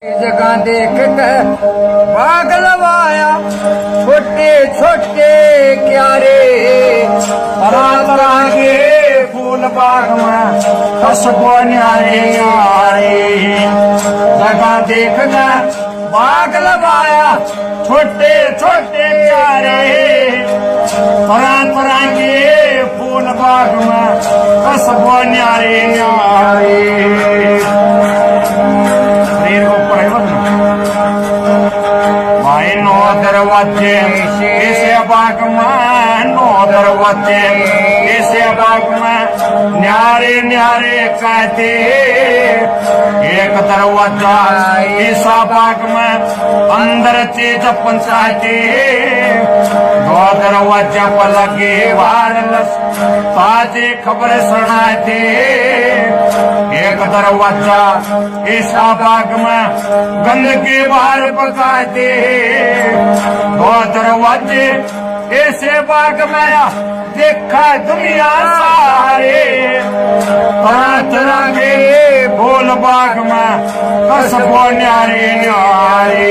जगह देख कर बाग लवाया छोटे छोटे क्यारे तरह तरह के फूल बाग में खुशबू न्यारे यारे। जगह देख कर बाग लवाया छोटे छोटे क्यारे तरह तरह के फूल बाग में खुशबू न्यारे यारे। नो दरवाजे ऐसे बाग में नो दरवाजे ऐसे बाग में न्यारे न्यारे कहते एक दरवाजा ऐसा बाग में अंदर चीज पंचायती दो दरवाजा पर लगे वायरलेस ताजे खबर सुनाते एक दरवाजा ऐसा बाग में गंदगी बाहर पकाते दो दरवाजे ऐसे बाग में देखा दुनिया सारे तरह तरह के फूल बाग में खुशबू न्यारे न्यारे।